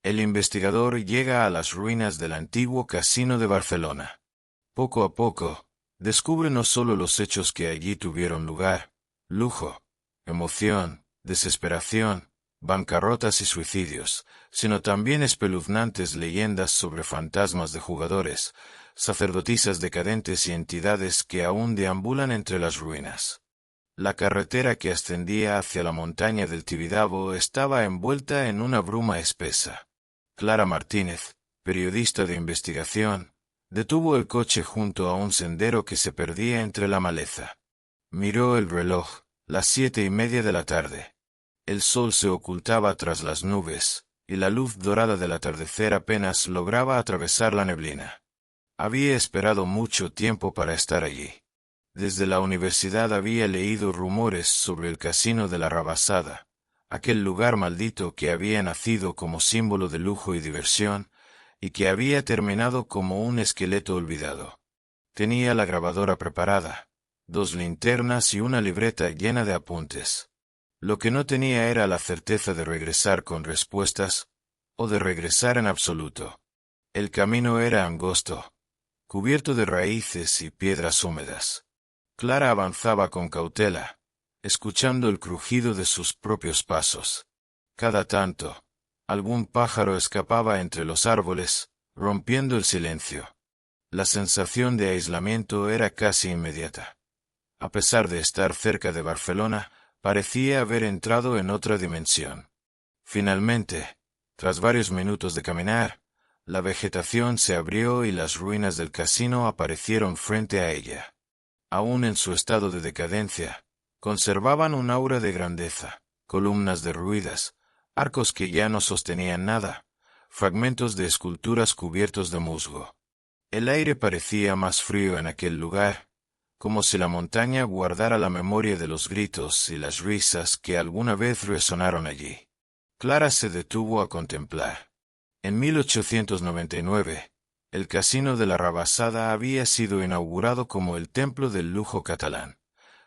El investigador llega a las ruinas del antiguo Casino de Barcelona. Poco a poco, descubre no solo los hechos que allí tuvieron lugar, lujo, emoción, desesperación, bancarrotas y suicidios, sino también espeluznantes leyendas sobre fantasmas de jugadores, sacerdotisas decadentes y entidades que aún deambulan entre las ruinas. La carretera que ascendía hacia la montaña del Tibidabo estaba envuelta en una bruma espesa. Clara Martínez, periodista de investigación, detuvo el coche junto a un sendero que se perdía entre la maleza. Miró el reloj, las 7:30 de la tarde. El sol se ocultaba tras las nubes, y la luz dorada del atardecer apenas lograba atravesar la neblina. Había esperado mucho tiempo para estar allí. Desde la universidad había leído rumores sobre el casino de la Rabasada, aquel lugar maldito que había nacido como símbolo de lujo y diversión, y que había terminado como un esqueleto olvidado. Tenía la grabadora preparada, 2 linternas y una libreta llena de apuntes. Lo que no tenía era la certeza de regresar con respuestas, o de regresar en absoluto. El camino era angosto, cubierto de raíces y piedras húmedas. Clara avanzaba con cautela, escuchando el crujido de sus propios pasos. Cada tanto, algún pájaro escapaba entre los árboles, rompiendo el silencio. La sensación de aislamiento era casi inmediata. A pesar de estar cerca de Barcelona, parecía haber entrado en otra dimensión. Finalmente, tras varios minutos de caminar, la vegetación se abrió y las ruinas del casino aparecieron frente a ella. Aún en su estado de decadencia, conservaban un aura de grandeza, columnas derruidas, arcos que ya no sostenían nada, fragmentos de esculturas cubiertos de musgo. El aire parecía más frío en aquel lugar, como si la montaña guardara la memoria de los gritos y las risas que alguna vez resonaron allí. Clara se detuvo a contemplar. En 1899, el Casino de la Rabasada había sido inaugurado como el templo del lujo catalán.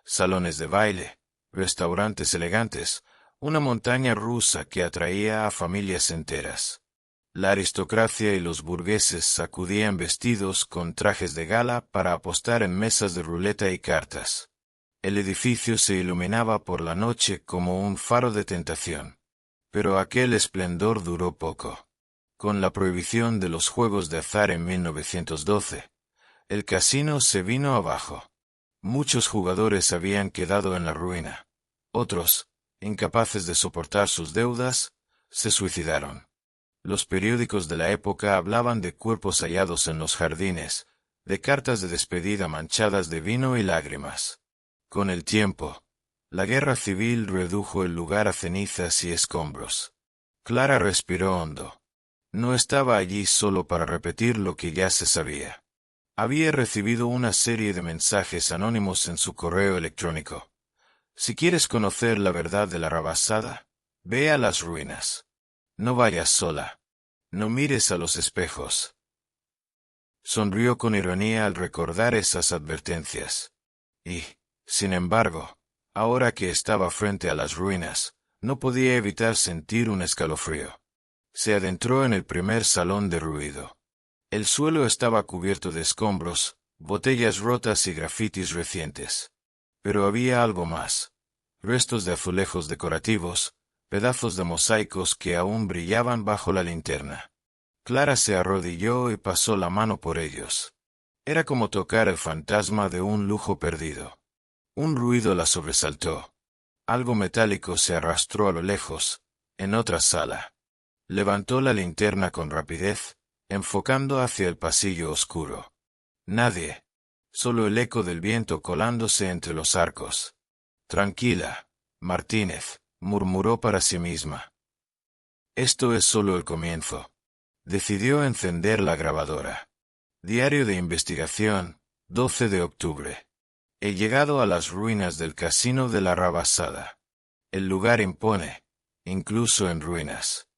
Salones de baile, restaurantes elegantes, una montaña rusa que atraía a familias enteras. La aristocracia y los burgueses acudían vestidos con trajes de gala para apostar en mesas de ruleta y cartas. El edificio se iluminaba por la noche como un faro de tentación. Pero aquel esplendor duró poco. Con la prohibición de los juegos de azar en 1912, el casino se vino abajo. Muchos jugadores habían quedado en la ruina. Otros, incapaces de soportar sus deudas, se suicidaron. Los periódicos de la época hablaban de cuerpos hallados en los jardines, de cartas de despedida manchadas de vino y lágrimas. Con el tiempo, la guerra civil redujo el lugar a cenizas y escombros. Clara respiró hondo. No estaba allí solo para repetir lo que ya se sabía. Había recibido una serie de mensajes anónimos en su correo electrónico. Si quieres conocer la verdad de la Rabasada, ve a las ruinas. No vayas sola. No mires a los espejos. Sonrió con ironía al recordar esas advertencias. Y, sin embargo, ahora que estaba frente a las ruinas, no podía evitar sentir un escalofrío. Se adentró en el primer salón derruido. El suelo estaba cubierto de escombros, botellas rotas y grafitis recientes. Pero había algo más. Restos de azulejos decorativos, pedazos de mosaicos que aún brillaban bajo la linterna. Clara se arrodilló y pasó la mano por ellos. Era como tocar el fantasma de un lujo perdido. Un ruido la sobresaltó. Algo metálico se arrastró a lo lejos, en otra sala. Levantó la linterna con rapidez, enfocando hacia el pasillo oscuro. Nadie. Solo el eco del viento colándose entre los arcos. Tranquila, Martínez, murmuró para sí misma. Esto es solo el comienzo. Decidió encender la grabadora. Diario de investigación, 12 de octubre. He llegado a las ruinas del Casino de la Rabasada. El lugar impone, incluso en ruinas.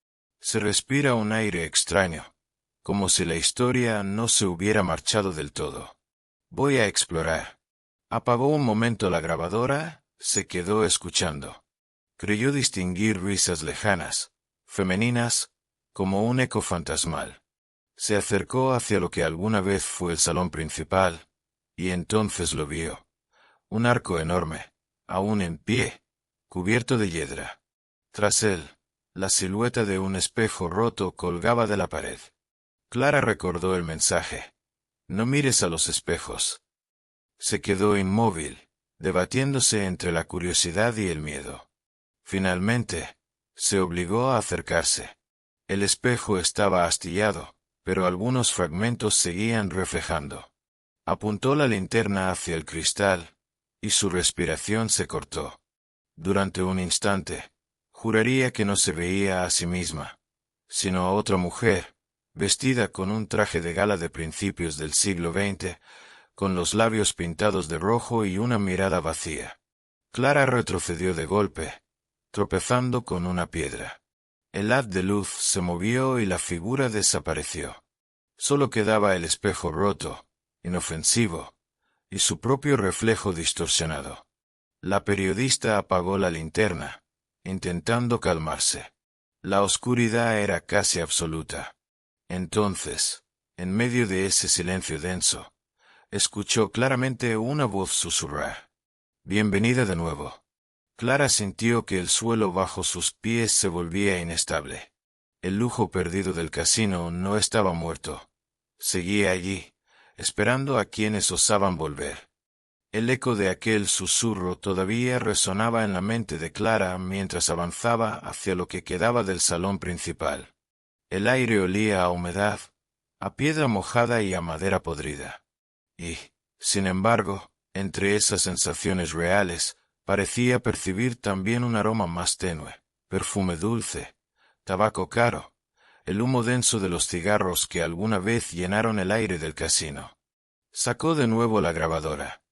Se respira un aire extraño, como si la historia no se hubiera marchado del todo. Voy a explorar. Apagó un momento la grabadora, se quedó escuchando. Creyó distinguir risas lejanas, femeninas, como un eco fantasmal. Se acercó hacia lo que alguna vez fue el salón principal, y entonces lo vio. Un arco enorme, aún en pie, cubierto de hiedra. Tras él, la silueta de un espejo roto colgaba de la pared. Clara recordó el mensaje. No mires a los espejos. Se quedó inmóvil, debatiéndose entre la curiosidad y el miedo. Finalmente, se obligó a acercarse. El espejo estaba astillado, pero algunos fragmentos seguían reflejando. Apuntó la linterna hacia el cristal, y su respiración se cortó. Durante un instante, juraría que no se veía a sí misma, sino a otra mujer, vestida con un traje de gala de principios del siglo XX, con los labios pintados de rojo y una mirada vacía. Clara retrocedió de golpe, tropezando con una piedra. El haz de luz se movió y la figura desapareció. Solo quedaba el espejo roto, inofensivo, y su propio reflejo distorsionado. La periodista apagó la linterna, intentando calmarse. La oscuridad era casi absoluta. Entonces, en medio de ese silencio denso, escuchó claramente una voz susurrar. «Bienvenida de nuevo». Clara sintió que el suelo bajo sus pies se volvía inestable. El lujo perdido del casino no estaba muerto. Seguía allí, esperando a quienes osaban volver. El eco de aquel susurro todavía resonaba en la mente de Clara mientras avanzaba hacia lo que quedaba del salón principal. El aire olía a humedad, a piedra mojada y a madera podrida. Y, sin embargo, entre esas sensaciones reales, parecía percibir también un aroma más tenue, perfume dulce, tabaco caro, el humo denso de los cigarros que alguna vez llenaron el aire del casino. Sacó de nuevo la grabadora.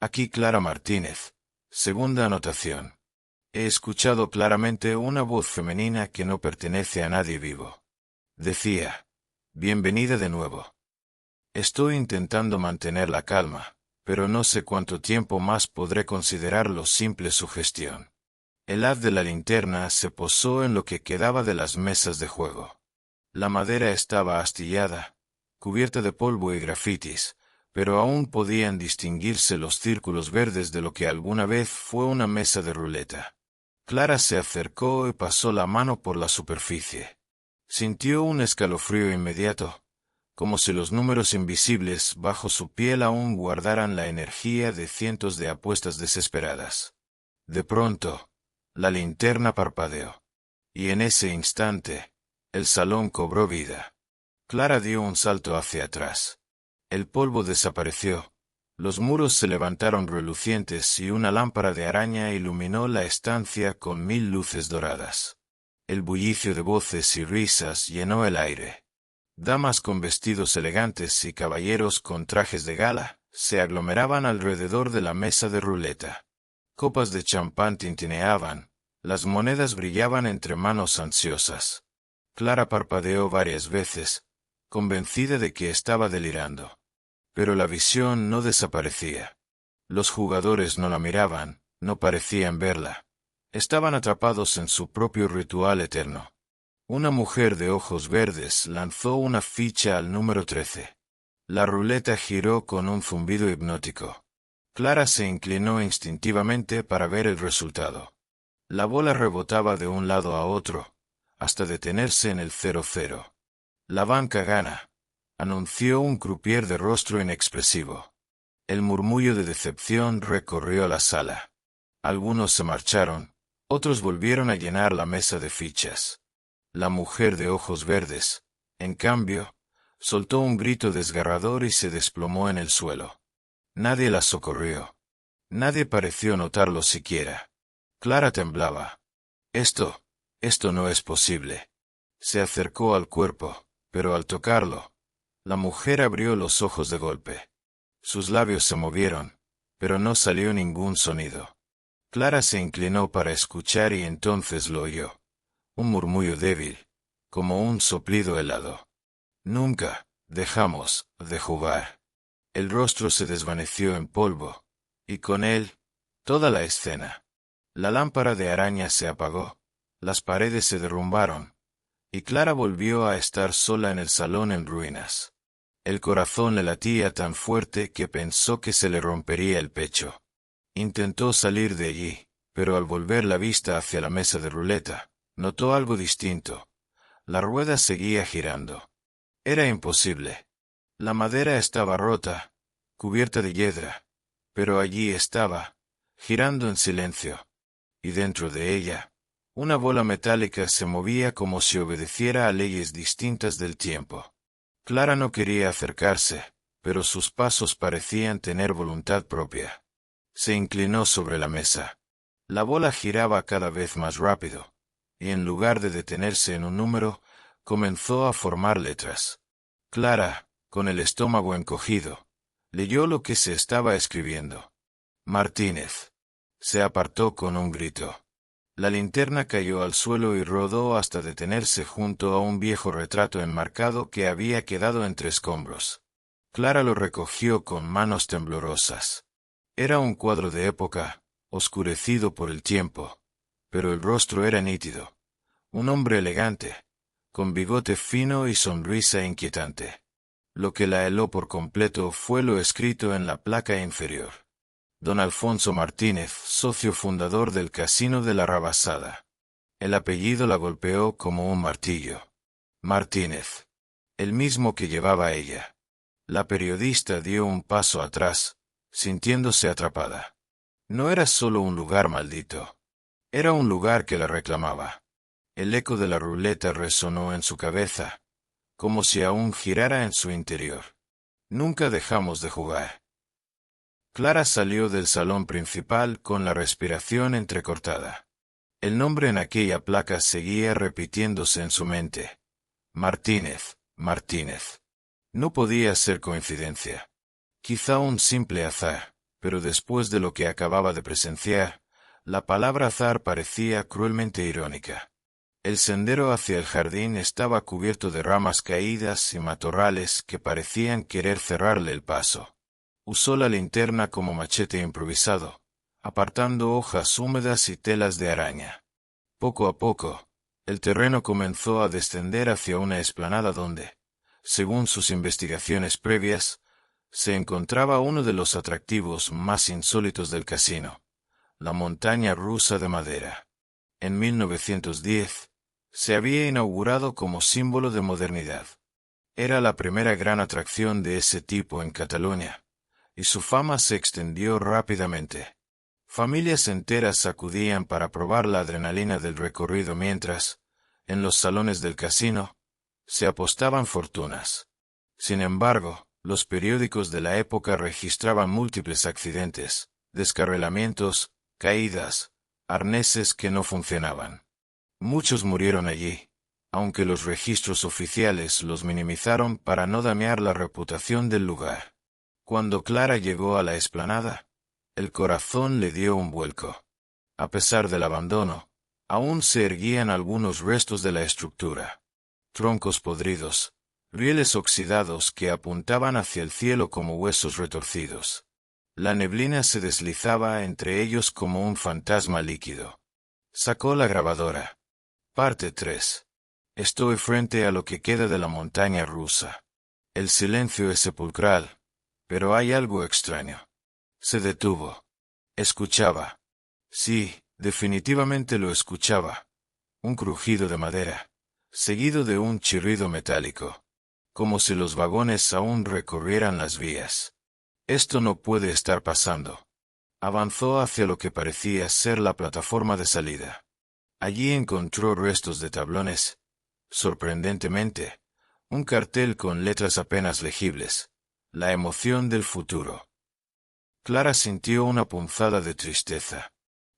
Aquí Clara Martínez. Segunda anotación. He escuchado claramente una voz femenina que no pertenece a nadie vivo. Decía, «Bienvenida de nuevo». Estoy intentando mantener la calma, pero no sé cuánto tiempo más podré considerarlo simple sugestión. El haz de la linterna se posó en lo que quedaba de las mesas de juego. La madera estaba astillada, cubierta de polvo y grafitis, pero aún podían distinguirse los círculos verdes de lo que alguna vez fue una mesa de ruleta. Clara se acercó y pasó la mano por la superficie. Sintió un escalofrío inmediato, como si los números invisibles bajo su piel aún guardaran la energía de cientos de apuestas desesperadas. De pronto, la linterna parpadeó, y en ese instante, el salón cobró vida. Clara dio un salto hacia atrás. El polvo desapareció, los muros se levantaron relucientes y una lámpara de araña iluminó la estancia con 1000 luces doradas. El bullicio de voces y risas llenó el aire. Damas con vestidos elegantes y caballeros con trajes de gala se aglomeraban alrededor de la mesa de ruleta. Copas de champán tintineaban, las monedas brillaban entre manos ansiosas. Clara parpadeó varias veces, convencida de que estaba delirando. Pero la visión no desaparecía. Los jugadores no la miraban, no parecían verla. Estaban atrapados en su propio ritual eterno. Una mujer de ojos verdes lanzó una ficha al número 13. La ruleta giró con un zumbido hipnótico. Clara se inclinó instintivamente para ver el resultado. La bola rebotaba de un lado a otro, hasta detenerse en el 00. La banca gana, anunció un croupier de rostro inexpresivo. El murmullo de decepción recorrió la sala. Algunos se marcharon, otros volvieron a llenar la mesa de fichas. La mujer de ojos verdes, en cambio, soltó un grito desgarrador y se desplomó en el suelo. Nadie la socorrió. Nadie pareció notarlo siquiera. Clara temblaba. Esto no es posible. Se acercó al cuerpo, pero al tocarlo, la mujer abrió los ojos de golpe. Sus labios se movieron, pero no salió ningún sonido. Clara se inclinó para escuchar y entonces lo oyó. Un murmullo débil, como un soplido helado. Nunca dejamos de jugar. El rostro se desvaneció en polvo, y con él, toda la escena. La lámpara de araña se apagó, las paredes se derrumbaron, y Clara volvió a estar sola en el salón en ruinas. El corazón le latía tan fuerte que pensó que se le rompería el pecho. Intentó salir de allí, pero al volver la vista hacia la mesa de ruleta, notó algo distinto. La rueda seguía girando. Era imposible. La madera estaba rota, cubierta de hiedra, pero allí estaba, girando en silencio. Y dentro de ella, una bola metálica se movía como si obedeciera a leyes distintas del tiempo. Clara no quería acercarse, pero sus pasos parecían tener voluntad propia. Se inclinó sobre la mesa. La bola giraba cada vez más rápido, y en lugar de detenerse en un número, comenzó a formar letras. Clara, con el estómago encogido, leyó lo que se estaba escribiendo. Martínez. Se apartó con un grito. La linterna cayó al suelo y rodó hasta detenerse junto a un viejo retrato enmarcado que había quedado entre escombros. Clara lo recogió con manos temblorosas. Era un cuadro de época, oscurecido por el tiempo, pero el rostro era nítido. Un hombre elegante, con bigote fino y sonrisa inquietante. Lo que la heló por completo fue lo escrito en la placa inferior. Don Alfonso Martínez, socio fundador del Casino de la Rabasada. El apellido la golpeó como un martillo. Martínez. El mismo que llevaba ella. La periodista dio un paso atrás, sintiéndose atrapada. No era solo un lugar maldito. Era un lugar que la reclamaba. El eco de la ruleta resonó en su cabeza, como si aún girara en su interior. Nunca dejamos de jugar. Clara salió del salón principal con la respiración entrecortada. El nombre en aquella placa seguía repitiéndose en su mente. Martínez, Martínez. No podía ser coincidencia. Quizá un simple azar, pero después de lo que acababa de presenciar, la palabra azar parecía cruelmente irónica. El sendero hacia el jardín estaba cubierto de ramas caídas y matorrales que parecían querer cerrarle el paso. Usó la linterna como machete improvisado, apartando hojas húmedas y telas de araña. Poco a poco, el terreno comenzó a descender hacia una explanada donde, según sus investigaciones previas, se encontraba uno de los atractivos más insólitos del casino, la montaña rusa de madera. En 1910, se había inaugurado como símbolo de modernidad. Era la primera gran atracción de ese tipo en Cataluña, y su fama se extendió rápidamente. Familias enteras acudían para probar la adrenalina del recorrido mientras, en los salones del casino, se apostaban fortunas. Sin embargo, los periódicos de la época registraban múltiples accidentes, descarrilamientos, caídas, arneses que no funcionaban. Muchos murieron allí, aunque los registros oficiales los minimizaron para no dañar la reputación del lugar. Cuando Clara llegó a la explanada, el corazón le dio un vuelco. A pesar del abandono, aún se erguían algunos restos de la estructura. Troncos podridos, rieles oxidados que apuntaban hacia el cielo como huesos retorcidos. La neblina se deslizaba entre ellos como un fantasma líquido. Sacó la grabadora. Parte 3. Estoy frente a lo que queda de la montaña rusa. El silencio es sepulcral, pero hay algo extraño. Se detuvo. Escuchaba. Sí, definitivamente lo escuchaba. Un crujido de madera, seguido de un chirrido metálico, como si los vagones aún recorrieran las vías. Esto no puede estar pasando. Avanzó hacia lo que parecía ser la plataforma de salida. Allí encontró restos de tablones. Sorprendentemente, un cartel con letras apenas legibles. La emoción del futuro. Clara sintió una punzada de tristeza.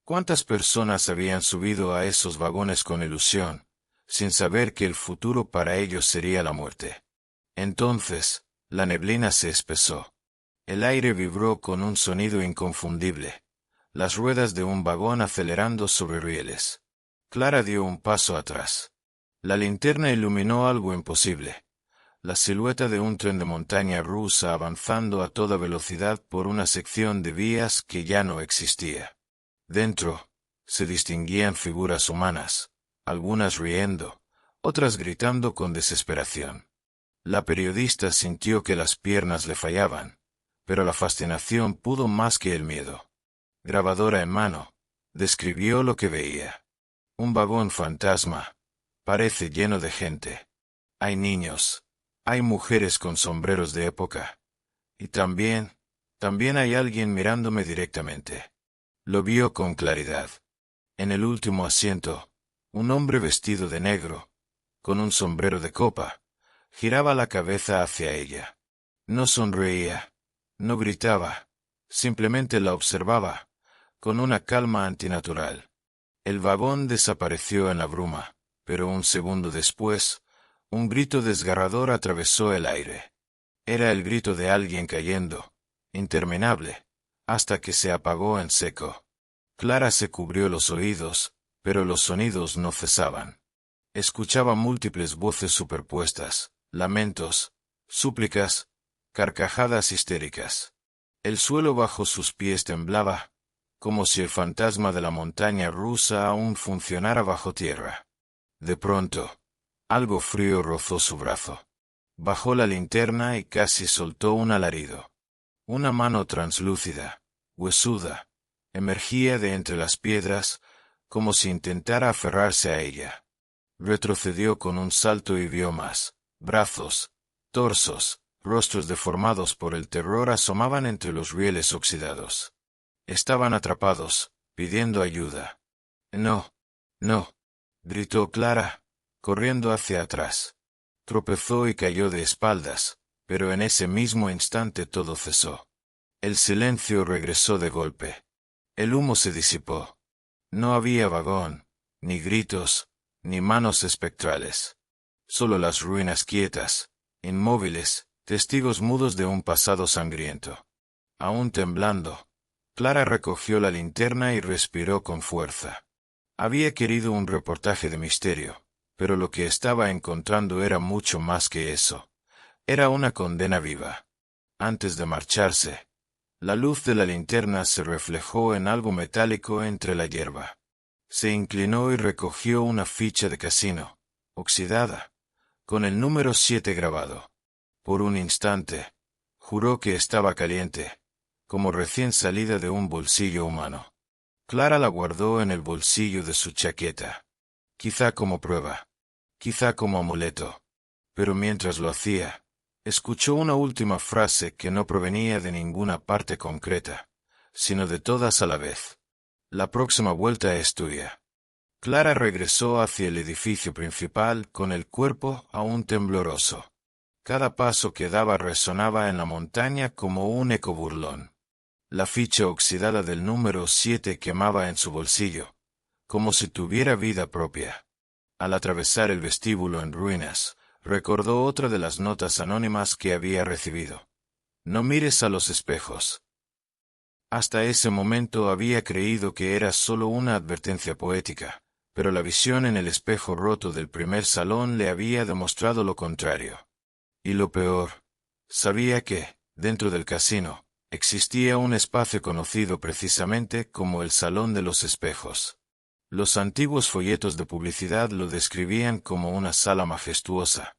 ¿Cuántas personas habían subido a esos vagones con ilusión, sin saber que el futuro para ellos sería la muerte? Entonces, la neblina se espesó. El aire vibró con un sonido inconfundible. Las ruedas de un vagón acelerando sobre rieles. Clara dio un paso atrás. La linterna iluminó algo imposible. La silueta de un tren de montaña rusa avanzando a toda velocidad por una sección de vías que ya no existía. Dentro, se distinguían figuras humanas, algunas riendo, otras gritando con desesperación. La periodista sintió que las piernas le fallaban, pero la fascinación pudo más que el miedo. Grabadora en mano, describió lo que veía. Un vagón fantasma. Parece lleno de gente. Hay niños. Hay mujeres con sombreros de época. Y también hay alguien mirándome directamente. Lo vio con claridad. En el último asiento, un hombre vestido de negro, con un sombrero de copa, giraba la cabeza hacia ella. No sonreía, no gritaba, simplemente la observaba, con una calma antinatural. El vagón desapareció en la bruma, pero un segundo después, un grito desgarrador atravesó el aire. Era el grito de alguien cayendo, interminable, hasta que se apagó en seco. Clara se cubrió los oídos, pero los sonidos no cesaban. Escuchaba múltiples voces superpuestas, lamentos, súplicas, carcajadas histéricas. El suelo bajo sus pies temblaba, como si el fantasma de la montaña rusa aún funcionara bajo tierra. De pronto, algo frío rozó su brazo. Bajó la linterna y casi soltó un alarido. Una mano translúcida, huesuda, emergía de entre las piedras, como si intentara aferrarse a ella. Retrocedió con un salto y vio más. Brazos, torsos, rostros deformados por el terror asomaban entre los rieles oxidados. Estaban atrapados, pidiendo ayuda. No, no, gritó Clara, corriendo hacia atrás. Tropezó y cayó de espaldas, pero en ese mismo instante todo cesó. El silencio regresó de golpe. El humo se disipó. No había vagón, ni gritos, ni manos espectrales. Solo las ruinas quietas, inmóviles, testigos mudos de un pasado sangriento. Aún temblando, Clara recogió la linterna y respiró con fuerza. Había querido un reportaje de misterio, pero lo que estaba encontrando era mucho más que eso. Era una condena viva. Antes de marcharse, la luz de la linterna se reflejó en algo metálico entre la hierba. Se inclinó y recogió una ficha de casino, oxidada, con el número 7 grabado. Por un instante, juró que estaba caliente, como recién salida de un bolsillo humano. Clara la guardó en el bolsillo de su chaqueta. Quizá como prueba, quizá como amuleto. Pero mientras lo hacía, escuchó una última frase que no provenía de ninguna parte concreta, sino de todas a la vez. La próxima vuelta es tuya. Clara regresó hacia el edificio principal con el cuerpo aún tembloroso. Cada paso que daba resonaba en la montaña como un eco burlón. La ficha oxidada del número 7 quemaba en su bolsillo, como si tuviera vida propia. Al atravesar el vestíbulo en ruinas, recordó otra de las notas anónimas que había recibido. No mires a los espejos. Hasta ese momento había creído que era solo una advertencia poética, pero la visión en el espejo roto del primer salón le había demostrado lo contrario. Y lo peor, sabía que, dentro del casino, existía un espacio conocido precisamente como el Salón de los Espejos. Los antiguos folletos de publicidad lo describían como una sala majestuosa,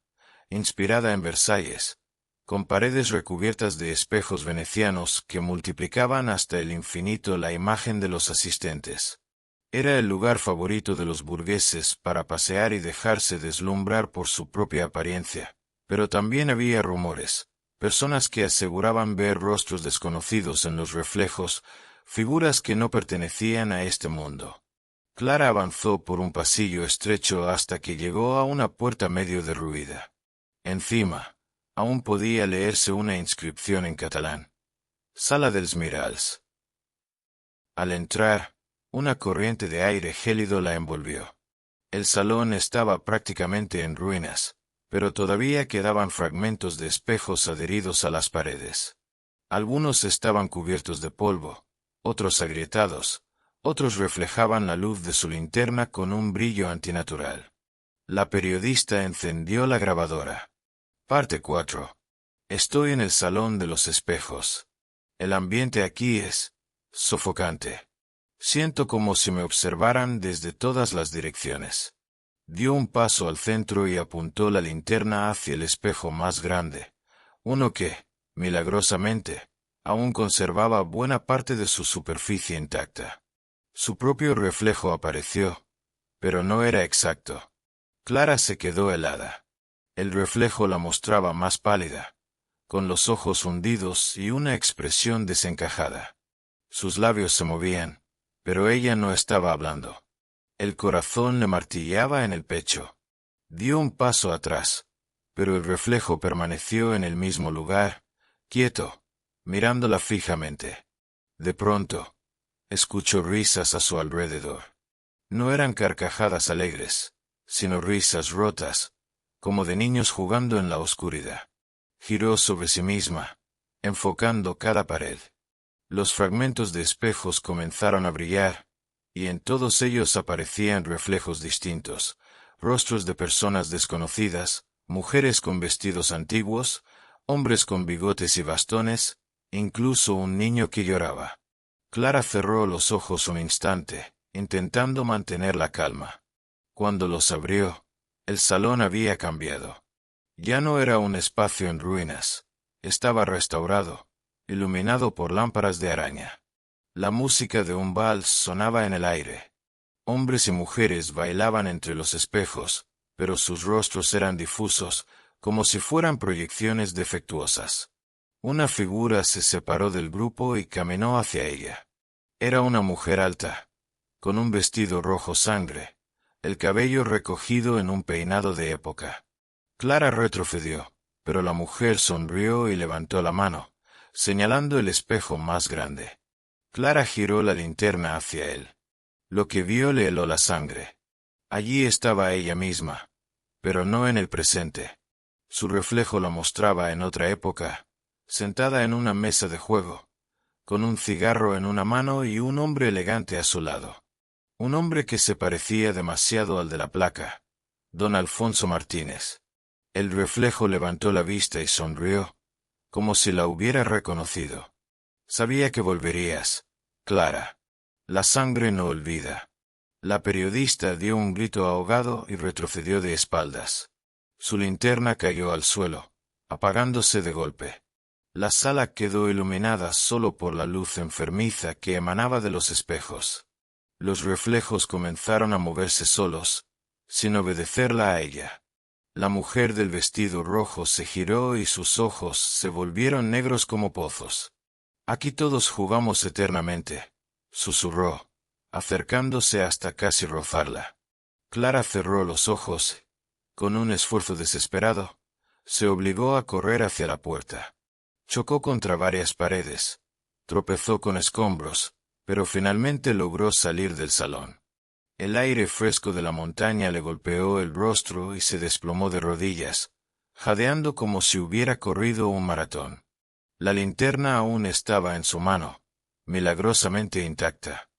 inspirada en Versalles, con paredes recubiertas de espejos venecianos que multiplicaban hasta el infinito la imagen de los asistentes. Era el lugar favorito de los burgueses para pasear y dejarse deslumbrar por su propia apariencia, pero también había rumores, personas que aseguraban ver rostros desconocidos en los reflejos, figuras que no pertenecían a este mundo. Clara avanzó por un pasillo estrecho hasta que llegó a una puerta medio derruida. Encima, aún podía leerse una inscripción en catalán. Sala dels Miralls. Al entrar, una corriente de aire gélido la envolvió. El salón estaba prácticamente en ruinas, pero todavía quedaban fragmentos de espejos adheridos a las paredes. Algunos estaban cubiertos de polvo, otros agrietados, otros reflejaban la luz de su linterna con un brillo antinatural. La periodista encendió la grabadora. Parte 4. Estoy en el Salón de los Espejos. El ambiente aquí es sofocante. Siento como si me observaran desde todas las direcciones. Dio un paso al centro y apuntó la linterna hacia el espejo más grande, uno que, milagrosamente, aún conservaba buena parte de su superficie intacta. Su propio reflejo apareció, pero no era exacto. Clara se quedó helada. El reflejo la mostraba más pálida, con los ojos hundidos y una expresión desencajada. Sus labios se movían, pero ella no estaba hablando. El corazón le martilleaba en el pecho. Dio un paso atrás, pero el reflejo permaneció en el mismo lugar, quieto, mirándola fijamente. De pronto, escuchó risas a su alrededor. No eran carcajadas alegres, sino risas rotas, como de niños jugando en la oscuridad. Giró sobre sí misma, enfocando cada pared. Los fragmentos de espejos comenzaron a brillar, y en todos ellos aparecían reflejos distintos, rostros de personas desconocidas, mujeres con vestidos antiguos, hombres con bigotes y bastones, incluso un niño que lloraba. Clara cerró los ojos un instante, intentando mantener la calma. Cuando los abrió, el salón había cambiado. Ya no era un espacio en ruinas, estaba restaurado, iluminado por lámparas de araña. La música de un vals sonaba en el aire. Hombres y mujeres bailaban entre los espejos, pero sus rostros eran difusos, como si fueran proyecciones defectuosas. Una figura se separó del grupo y caminó hacia ella. Era una mujer alta, con un vestido rojo sangre, el cabello recogido en un peinado de época. Clara retrocedió, pero la mujer sonrió y levantó la mano, señalando el espejo más grande. Clara giró la linterna hacia él. Lo que vio le heló la sangre. Allí estaba ella misma, pero no en el presente. Su reflejo la mostraba en otra época, sentada en una mesa de juego, con un cigarro en una mano y un hombre elegante a su lado. Un hombre que se parecía demasiado al de la placa, don Alfonso Martínez. El reflejo levantó la vista y sonrió, como si la hubiera reconocido. Sabía que volverías, Clara. La sangre no olvida. La periodista dio un grito ahogado y retrocedió de espaldas. Su linterna cayó al suelo, apagándose de golpe. La sala quedó iluminada solo por la luz enfermiza que emanaba de los espejos. Los reflejos comenzaron a moverse solos, sin obedecerla a ella. La mujer del vestido rojo se giró y sus ojos se volvieron negros como pozos. Aquí todos jugamos eternamente, susurró, acercándose hasta casi rozarla. Clara cerró los ojos. Con un esfuerzo desesperado, se obligó a correr hacia la puerta. Chocó contra varias paredes, tropezó con escombros, pero finalmente logró salir del salón. El aire fresco de la montaña le golpeó el rostro y se desplomó de rodillas, jadeando como si hubiera corrido un maratón. La linterna aún estaba en su mano, milagrosamente intacta.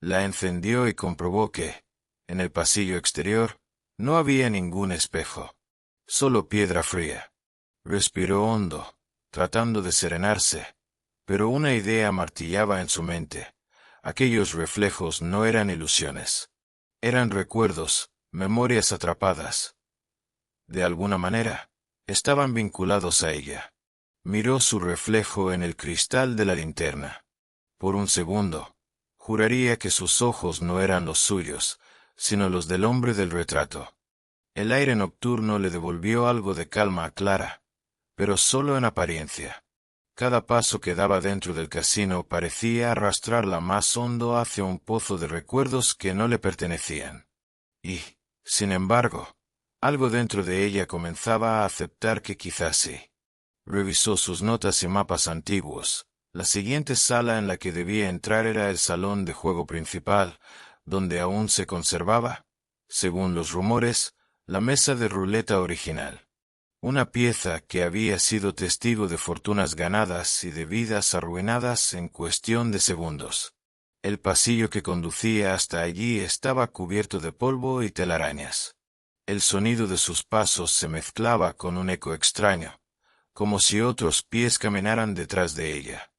La encendió y comprobó que, en el pasillo exterior, no había ningún espejo, solo piedra fría. Respiró hondo, tratando de serenarse, pero una idea martillaba en su mente. Aquellos reflejos no eran ilusiones. Eran recuerdos, memorias atrapadas. De alguna manera, estaban vinculados a ella. Miró su reflejo en el cristal de la linterna. Por un segundo, juraría que sus ojos no eran los suyos, sino los del hombre del retrato. El aire nocturno le devolvió algo de calma a Clara, pero solo en apariencia. Cada paso que daba dentro del casino parecía arrastrarla más hondo hacia un pozo de recuerdos que no le pertenecían. Y, sin embargo, algo dentro de ella comenzaba a aceptar que quizás sí. Revisó sus notas y mapas antiguos. La siguiente sala en la que debía entrar era el salón de juego principal, donde aún se conservaba, según los rumores, la mesa de ruleta original. Una pieza que había sido testigo de fortunas ganadas y de vidas arruinadas en cuestión de segundos. El pasillo que conducía hasta allí estaba cubierto de polvo y telarañas. El sonido de sus pasos se mezclaba con un eco extraño, como si otros pies caminaran detrás de ella.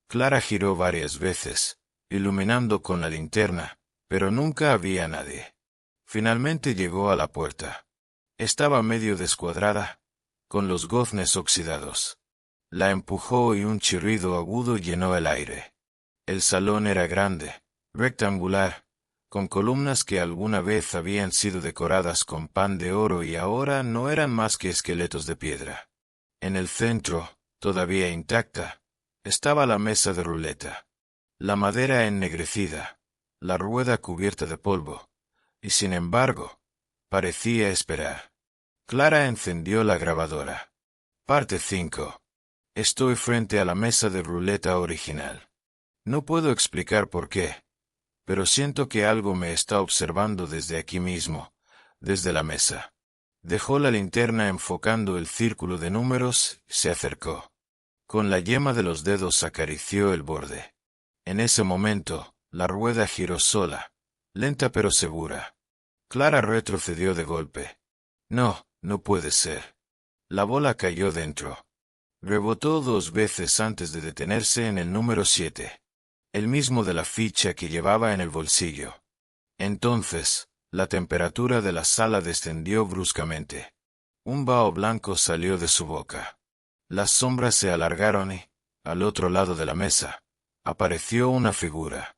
Clara giró varias veces, iluminando con la linterna, pero nunca había nadie. Finalmente llegó a la puerta. Estaba medio descuadrada, con los goznes oxidados. La empujó y un chirrido agudo llenó el aire. El salón era grande, rectangular, con columnas que alguna vez habían sido decoradas con pan de oro y ahora no eran más que esqueletos de piedra. En el centro, todavía intacta, estaba la mesa de ruleta. La madera ennegrecida, la rueda cubierta de polvo, y sin embargo, parecía esperar. Clara encendió la grabadora. Parte 5. Estoy frente a la mesa de ruleta original. No puedo explicar por qué, pero siento que algo me está observando desde aquí mismo, desde la mesa. Dejó la linterna enfocando el círculo de números y se acercó. Con la yema de los dedos acarició el borde. En ese momento, la rueda giró sola, lenta pero segura. Clara retrocedió de golpe. No, no puede ser. La bola cayó dentro. Rebotó 2 veces antes de detenerse en el número 7. El mismo de la ficha que llevaba en el bolsillo. Entonces, la temperatura de la sala descendió bruscamente. Un vaho blanco salió de su boca. Las sombras se alargaron y, al otro lado de la mesa, apareció una figura.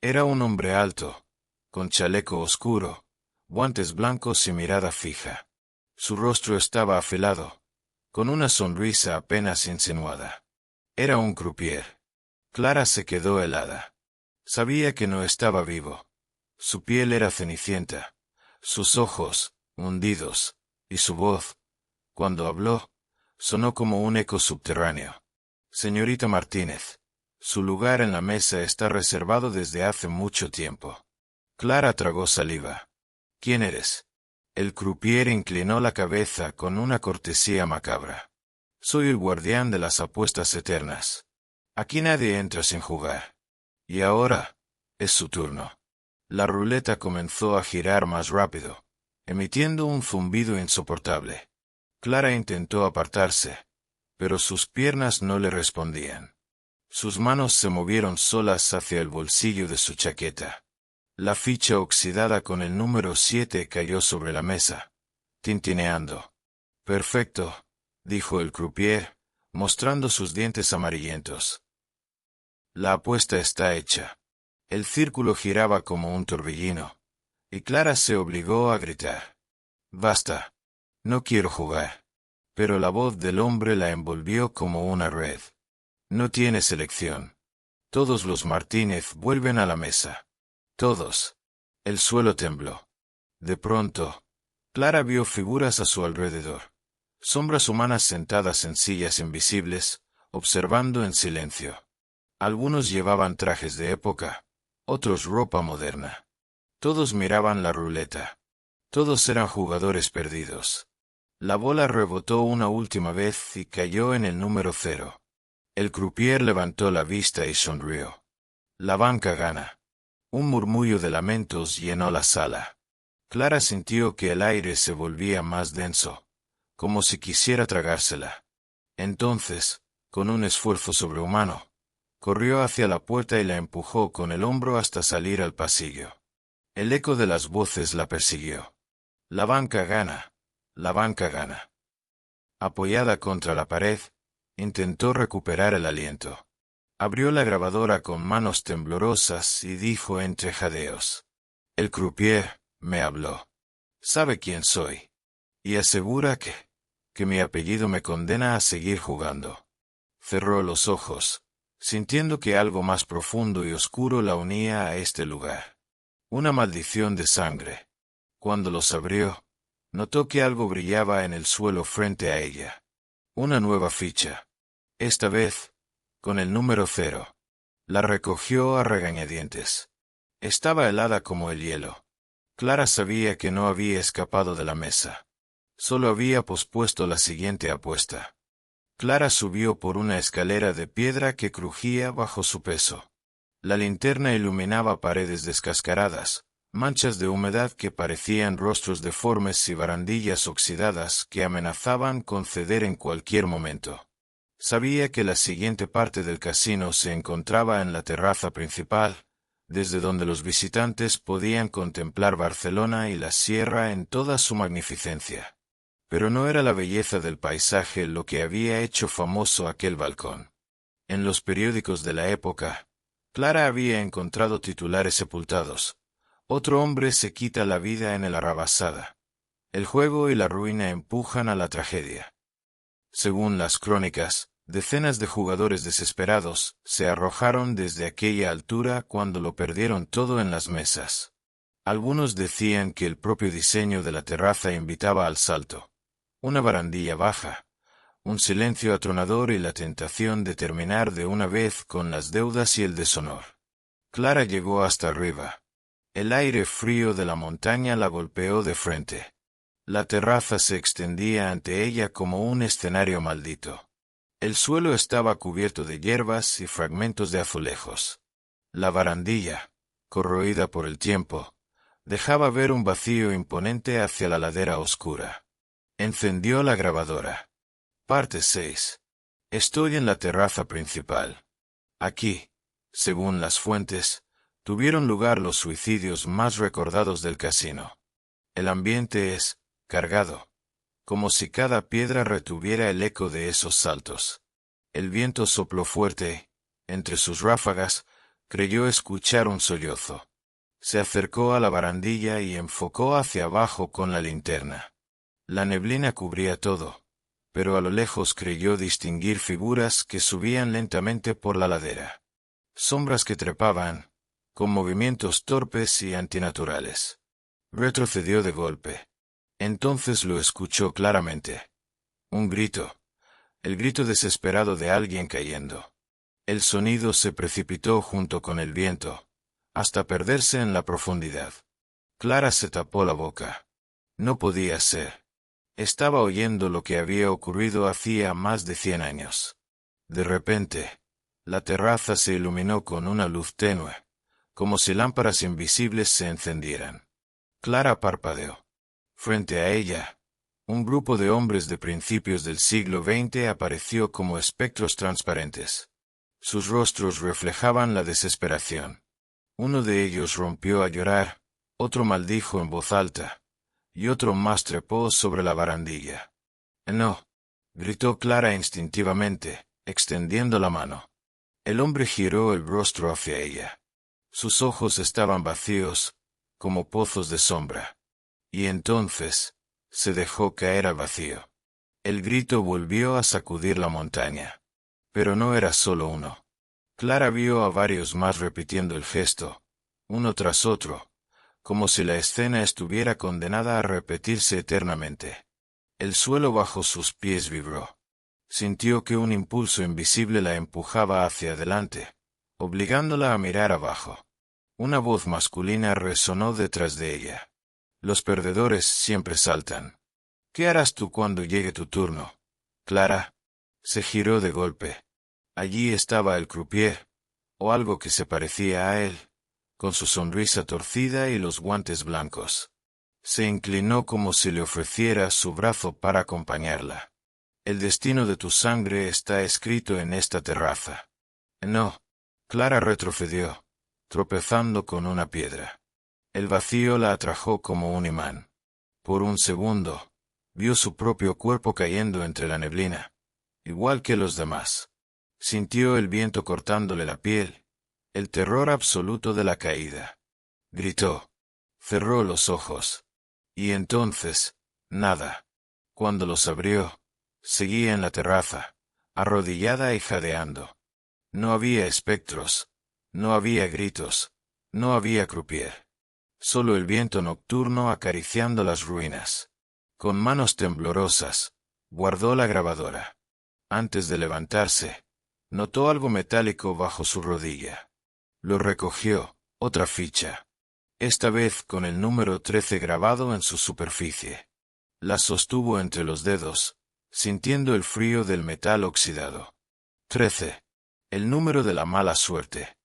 Era un hombre alto, con chaleco oscuro, guantes blancos y mirada fija. Su rostro estaba afilado, con una sonrisa apenas insinuada. Era un croupier. Clara se quedó helada. Sabía que no estaba vivo. Su piel era cenicienta, sus ojos, hundidos, y su voz, cuando habló, sonó como un eco subterráneo. Señorita Martínez, su lugar en la mesa está reservado desde hace mucho tiempo. Clara tragó saliva. ¿Quién eres? El croupier inclinó la cabeza con una cortesía macabra. Soy el guardián de las apuestas eternas. Aquí nadie entra sin jugar. Y ahora, es su turno. La ruleta comenzó a girar más rápido, emitiendo un zumbido insoportable. Clara intentó apartarse, pero sus piernas no le respondían. Sus manos se movieron solas hacia el bolsillo de su chaqueta. La ficha oxidada con el número 7 cayó sobre la mesa, tintineando. Perfecto, dijo el croupier, mostrando sus dientes amarillentos. La apuesta está hecha. El círculo giraba como un torbellino, y Clara se obligó a gritar. Basta. No quiero jugar. Pero la voz del hombre la envolvió como una red. No tienes elección. Todos los Martínez vuelven a la mesa. Todos. El suelo tembló. De pronto, Clara vio figuras a su alrededor. Sombras humanas sentadas en sillas invisibles, observando en silencio. Algunos llevaban trajes de época, otros ropa moderna. Todos miraban la ruleta. Todos eran jugadores perdidos. La bola rebotó una última vez y cayó en el número 0. El croupier levantó la vista y sonrió. La banca gana. Un murmullo de lamentos llenó la sala. Clara sintió que el aire se volvía más denso, como si quisiera tragársela. Entonces, con un esfuerzo sobrehumano, corrió hacia la puerta y la empujó con el hombro hasta salir al pasillo. El eco de las voces la persiguió. La banca gana. La banca gana. Apoyada contra la pared, intentó recuperar el aliento. Abrió la grabadora con manos temblorosas y dijo entre jadeos. El croupier me habló. Sabe quién soy. Y asegura que mi apellido me condena a seguir jugando. Cerró los ojos, sintiendo que algo más profundo y oscuro la unía a este lugar. Una maldición de sangre. Cuando los abrió, notó que algo brillaba en el suelo frente a ella. Una nueva ficha. Esta vez, con el número 0. La recogió a regañadientes. Estaba helada como el hielo. Clara sabía que no había escapado de la mesa. Solo había pospuesto la siguiente apuesta. Clara subió por una escalera de piedra que crujía bajo su peso. La linterna iluminaba paredes descascaradas, manchas de humedad que parecían rostros deformes y barandillas oxidadas que amenazaban con ceder en cualquier momento. Sabía que la siguiente parte del casino se encontraba en la terraza principal, desde donde los visitantes podían contemplar Barcelona y la sierra en toda su magnificencia. Pero no era la belleza del paisaje lo que había hecho famoso aquel balcón. En los periódicos de la época, Clara había encontrado titulares sepultados. Otro hombre se quita la vida en el Arrabasada. El juego y la ruina empujan a la tragedia. Según las crónicas, decenas de jugadores desesperados se arrojaron desde aquella altura cuando lo perdieron todo en las mesas. Algunos decían que el propio diseño de la terraza invitaba al salto. Una barandilla baja, un silencio atronador y la tentación de terminar de una vez con las deudas y el deshonor. Clara llegó hasta arriba. El aire frío de la montaña la golpeó de frente. La terraza se extendía ante ella como un escenario maldito. El suelo estaba cubierto de hierbas y fragmentos de azulejos. La barandilla, corroída por el tiempo, dejaba ver un vacío imponente hacia la ladera oscura. Encendió la grabadora. Parte 6. Estoy en la terraza principal. Aquí, según las fuentes, tuvieron lugar los suicidios más recordados del casino. El ambiente es cargado, como si cada piedra retuviera el eco de esos saltos. El viento sopló fuerte, entre sus ráfagas, creyó escuchar un sollozo. Se acercó a la barandilla y enfocó hacia abajo con la linterna. La neblina cubría todo, pero a lo lejos creyó distinguir figuras que subían lentamente por la ladera. Sombras que trepaban, con movimientos torpes y antinaturales. Retrocedió de golpe. Entonces lo escuchó claramente. Un grito. El grito desesperado de alguien cayendo. El sonido se precipitó junto con el viento, hasta perderse en la profundidad. Clara se tapó la boca. No podía ser. Estaba oyendo lo que había ocurrido hacía más de 100 años. De repente, la terraza se iluminó con una luz tenue, como si lámparas invisibles se encendieran. Clara parpadeó. Frente a ella, un grupo de hombres de principios del siglo XX apareció como espectros transparentes. Sus rostros reflejaban la desesperación. Uno de ellos rompió a llorar, otro maldijo en voz alta, y otro más trepó sobre la barandilla. «No», gritó Clara instintivamente, extendiendo la mano. El hombre giró el rostro hacia ella. Sus ojos estaban vacíos, como pozos de sombra. Y entonces, se dejó caer al vacío. El grito volvió a sacudir la montaña. Pero no era solo uno. Clara vio a varios más repitiendo el gesto, uno tras otro, como si la escena estuviera condenada a repetirse eternamente. El suelo bajo sus pies vibró. Sintió que un impulso invisible la empujaba hacia adelante, obligándola a mirar abajo. Una voz masculina resonó detrás de ella. «Los perdedores siempre saltan. ¿Qué harás tú cuando llegue tu turno, Clara?» Se giró de golpe. Allí estaba el croupier, o algo que se parecía a él, con su sonrisa torcida y los guantes blancos. Se inclinó como si le ofreciera su brazo para acompañarla. «El destino de tu sangre está escrito en esta terraza». «No». Clara retrocedió, tropezando con una piedra. El vacío la atrajo como un imán. Por un segundo, vio su propio cuerpo cayendo entre la neblina, igual que los demás. Sintió el viento cortándole la piel, el terror absoluto de la caída. Gritó. Cerró los ojos. Y entonces, nada. Cuando los abrió, seguía en la terraza, arrodillada y jadeando. No había espectros, no había gritos, no había croupier. Solo el viento nocturno acariciando las ruinas. Con manos temblorosas, guardó la grabadora. Antes de levantarse, notó algo metálico bajo su rodilla. Lo recogió, otra ficha. Esta vez con el número 13 grabado en su superficie. La sostuvo entre los dedos, sintiendo el frío del metal oxidado. 13. El número de la mala suerte.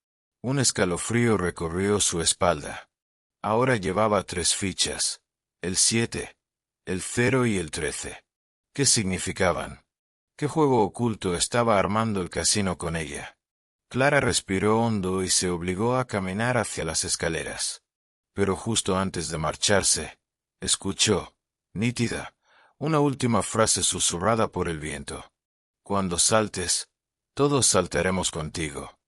Un escalofrío recorrió su espalda. Ahora llevaba 3 fichas, el 7, el 0 y el 13. ¿Qué significaban? ¿Qué juego oculto estaba armando el casino con ella? Clara respiró hondo y se obligó a caminar hacia las escaleras. Pero justo antes de marcharse, escuchó, nítida, una última frase susurrada por el viento. Cuando saltes, todos saltaremos contigo.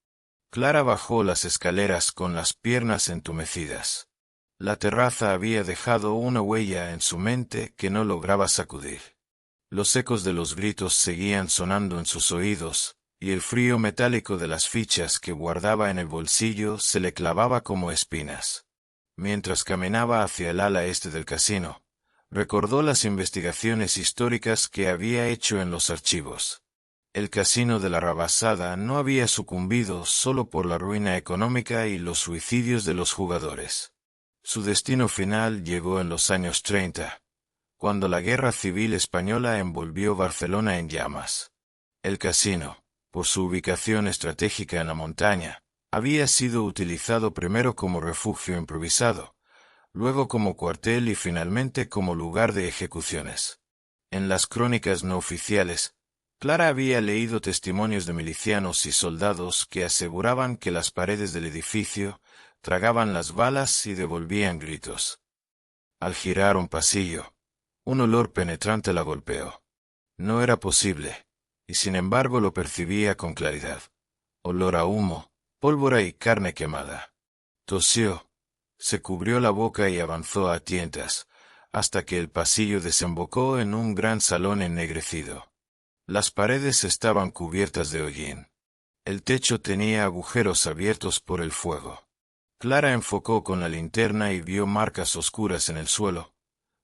Clara bajó las escaleras con las piernas entumecidas. La terraza había dejado una huella en su mente que no lograba sacudir. Los ecos de los gritos seguían sonando en sus oídos, y el frío metálico de las fichas que guardaba en el bolsillo se le clavaba como espinas. Mientras caminaba hacia el ala este del casino, recordó las investigaciones históricas que había hecho en los archivos. El casino de la Rabasada no había sucumbido solo por la ruina económica y los suicidios de los jugadores. Su destino final llegó en los años 30, cuando la Guerra Civil Española envolvió Barcelona en llamas. El casino, por su ubicación estratégica en la montaña, había sido utilizado primero como refugio improvisado, luego como cuartel y finalmente como lugar de ejecuciones. En las crónicas no oficiales, Clara había leído testimonios de milicianos y soldados que aseguraban que las paredes del edificio tragaban las balas y devolvían gritos. Al girar un pasillo, un olor penetrante la golpeó. No era posible, y sin embargo lo percibía con claridad. Olor a humo, pólvora y carne quemada. Tosió, se cubrió la boca y avanzó a tientas, hasta que el pasillo desembocó en un gran salón ennegrecido. Las paredes estaban cubiertas de hollín. El techo tenía agujeros abiertos por el fuego. Clara enfocó con la linterna y vio marcas oscuras en el suelo,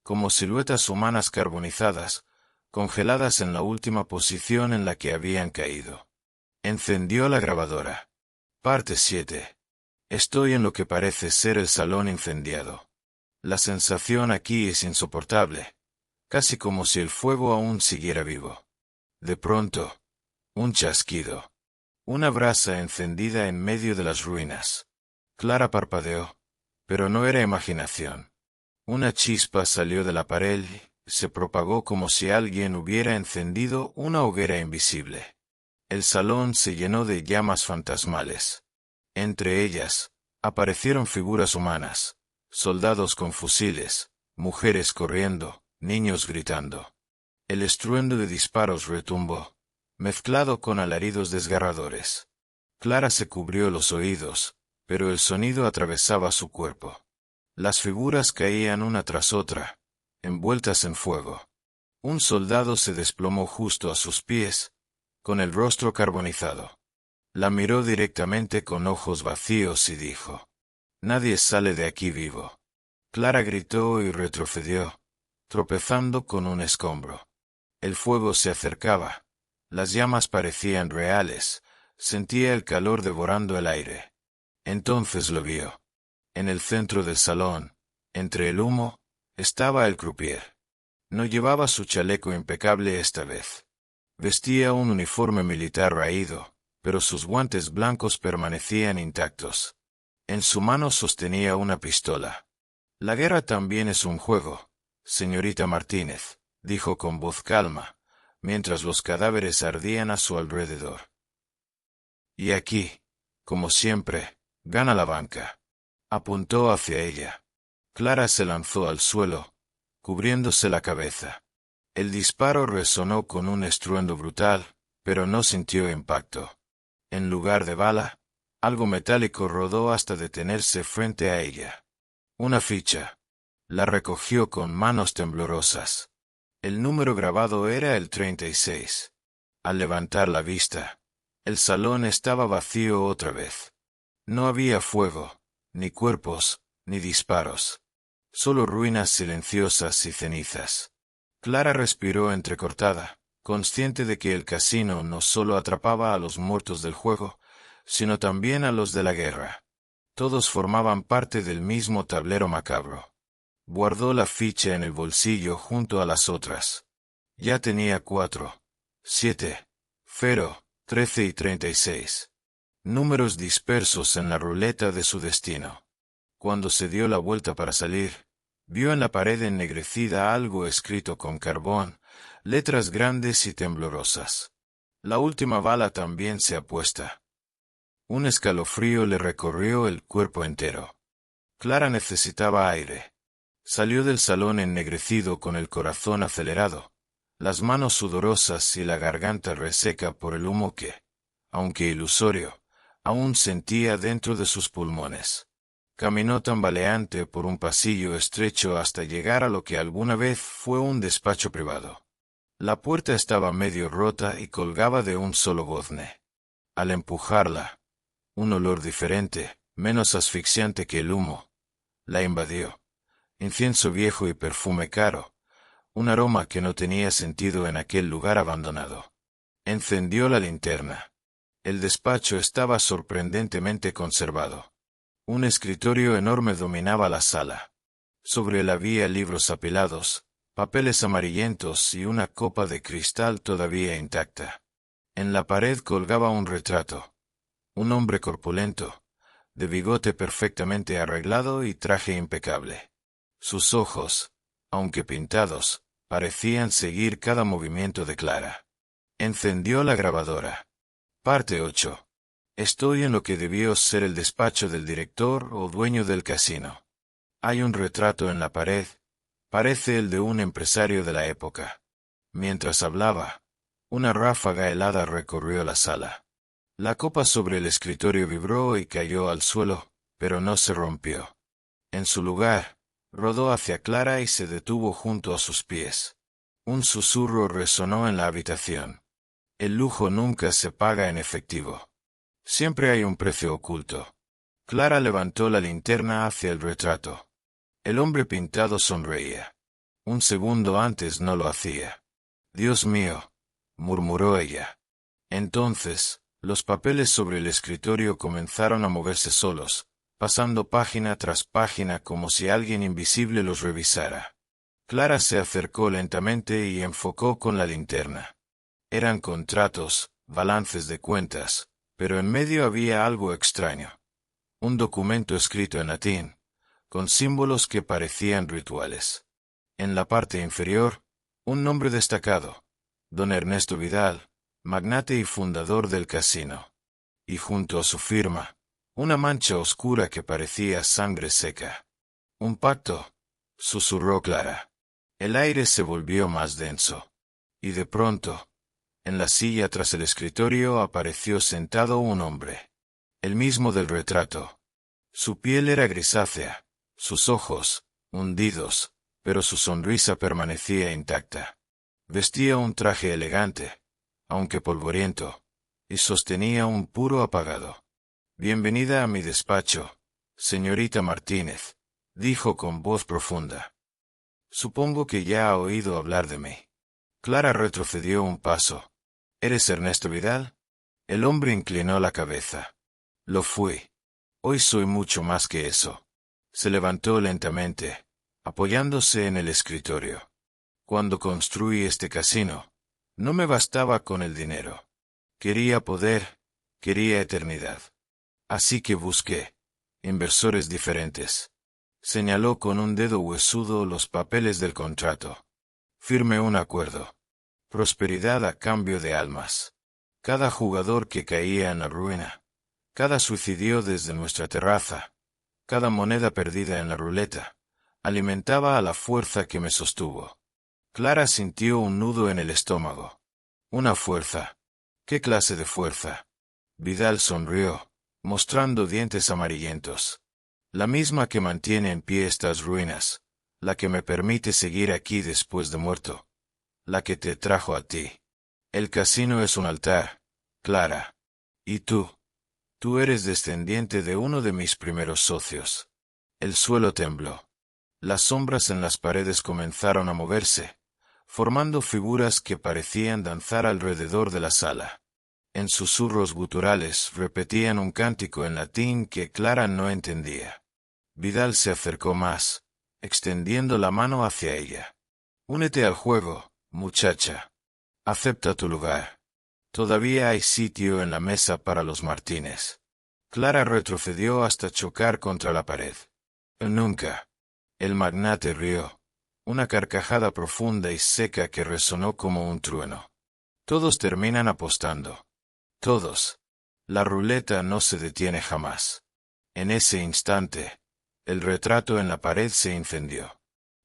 como siluetas humanas carbonizadas, congeladas en la última posición en la que habían caído. Encendió la grabadora. Parte 7. Estoy en lo que parece ser el salón incendiado. La sensación aquí es insoportable, casi como si el fuego aún siguiera vivo. De pronto, un chasquido. Una brasa encendida en medio de las ruinas. Clara parpadeó, pero no era imaginación. Una chispa salió de la pared y se propagó como si alguien hubiera encendido una hoguera invisible. El salón se llenó de llamas fantasmales. Entre ellas, aparecieron figuras humanas, soldados con fusiles, mujeres corriendo, niños gritando. El estruendo de disparos retumbó, mezclado con alaridos desgarradores. Clara se cubrió los oídos, pero el sonido atravesaba su cuerpo. Las figuras caían una tras otra, envueltas en fuego. Un soldado se desplomó justo a sus pies, con el rostro carbonizado. La miró directamente con ojos vacíos y dijo: «Nadie sale de aquí vivo». Clara gritó y retrocedió, tropezando con un escombro. El fuego se acercaba. Las llamas parecían reales. Sentía el calor devorando el aire. Entonces lo vio. En el centro del salón, entre el humo, estaba el croupier. No llevaba su chaleco impecable esta vez. Vestía un uniforme militar raído, pero sus guantes blancos permanecían intactos. En su mano sostenía una pistola. «La guerra también es un juego, señorita Martínez», dijo con voz calma, mientras los cadáveres ardían a su alrededor. «Y aquí, como siempre, gana la banca». Apuntó hacia ella. Clara se lanzó al suelo, cubriéndose la cabeza. El disparo resonó con un estruendo brutal, pero no sintió impacto. En lugar de bala, algo metálico rodó hasta detenerse frente a ella. Una ficha. La recogió con manos temblorosas. El número grabado era el 36. Al levantar la vista, el salón estaba vacío otra vez. No había fuego, ni cuerpos, ni disparos. Solo ruinas silenciosas y cenizas. Clara respiró entrecortada, consciente de que el casino no solo atrapaba a los muertos del juego, sino también a los de la guerra. Todos formaban parte del mismo tablero macabro. Guardó la ficha en el bolsillo junto a las otras. Ya tenía 4, 7, 0, 13 y 36. Números dispersos en la ruleta de su destino. Cuando se dio la vuelta para salir, vio en la pared ennegrecida algo escrito con carbón, letras grandes y temblorosas. «La última bala también se apuesta». Un escalofrío le recorrió el cuerpo entero. Clara necesitaba aire. Salió del salón ennegrecido con el corazón acelerado, las manos sudorosas y la garganta reseca por el humo que, aunque ilusorio, aún sentía dentro de sus pulmones. Caminó tambaleante por un pasillo estrecho hasta llegar a lo que alguna vez fue un despacho privado. La puerta estaba medio rota y colgaba de un solo gozne. Al empujarla, un olor diferente, menos asfixiante que el humo, la invadió. Incienso viejo y perfume caro, un aroma que no tenía sentido en aquel lugar abandonado. Encendió la linterna. El despacho estaba sorprendentemente conservado. Un escritorio enorme dominaba la sala. Sobre él había libros apilados, papeles amarillentos y una copa de cristal todavía intacta. En la pared colgaba un retrato. Un hombre corpulento, de bigote perfectamente arreglado y traje impecable. Sus ojos, aunque pintados, parecían seguir cada movimiento de Clara. Encendió la grabadora. Parte 8. Estoy en lo que debió ser el despacho del director o dueño del casino. Hay un retrato en la pared. Parece el de un empresario de la época. Mientras hablaba, una ráfaga helada recorrió la sala. La copa sobre el escritorio vibró y cayó al suelo, pero no se rompió. En su lugar, rodó hacia Clara y se detuvo junto a sus pies. Un susurro resonó en la habitación. El lujo nunca se paga en efectivo. Siempre hay un precio oculto. Clara levantó la linterna hacia el retrato. El hombre pintado sonreía. Un segundo antes no lo hacía. «Dios mío», murmuró ella. Entonces, los papeles sobre el escritorio comenzaron a moverse solos, pasando página tras página como si alguien invisible los revisara. Clara se acercó lentamente y enfocó con la linterna. Eran contratos, balances de cuentas, pero en medio había algo extraño. Un documento escrito en latín, con símbolos que parecían rituales. En la parte inferior, un nombre destacado, Don Ernesto Vidal, magnate y fundador del casino. Y junto a su firma, una mancha oscura que parecía sangre seca. «¿Un pacto?», susurró Clara. El aire se volvió más denso. Y de pronto, en la silla tras el escritorio apareció sentado un hombre. El mismo del retrato. Su piel era grisácea, sus ojos, hundidos, pero su sonrisa permanecía intacta. Vestía un traje elegante, aunque polvoriento, y sostenía un puro apagado. «Bienvenida a mi despacho, señorita Martínez», dijo con voz profunda. «Supongo que ya ha oído hablar de mí». Clara retrocedió un paso. «¿Eres Ernesto Vidal?». El hombre inclinó la cabeza. «Lo fui. Hoy soy mucho más que eso». Se levantó lentamente, apoyándose en el escritorio. «Cuando construí este casino, no me bastaba con el dinero. Quería poder, quería eternidad. Así que busqué inversores diferentes». Señaló con un dedo huesudo los papeles del contrato. «Firmé un acuerdo. Prosperidad a cambio de almas. Cada jugador que caía en la ruina, cada suicidio desde nuestra terraza, cada moneda perdida en la ruleta, alimentaba a la fuerza que me sostuvo». Clara sintió un nudo en el estómago. «Una fuerza. ¿Qué clase de fuerza?». Vidal sonrió, mostrando dientes amarillentos. «La misma que mantiene en pie estas ruinas, la que me permite seguir aquí después de muerto, la que te trajo a ti. El casino es un altar, Clara. Y tú eres descendiente de uno de mis primeros socios». El suelo tembló. Las sombras en las paredes comenzaron a moverse, formando figuras que parecían danzar alrededor de la sala. En susurros guturales repetían un cántico en latín que Clara no entendía. Vidal se acercó más, extendiendo la mano hacia ella. «Únete al juego, muchacha. Acepta tu lugar. Todavía hay sitio en la mesa para los Martínez». Clara retrocedió hasta chocar contra la pared. «Nunca». El magnate rió, una carcajada profunda y seca que resonó como un trueno. «Todos terminan apostando. Todos. La ruleta no se detiene jamás. En ese instante, el retrato en la pared se incendió.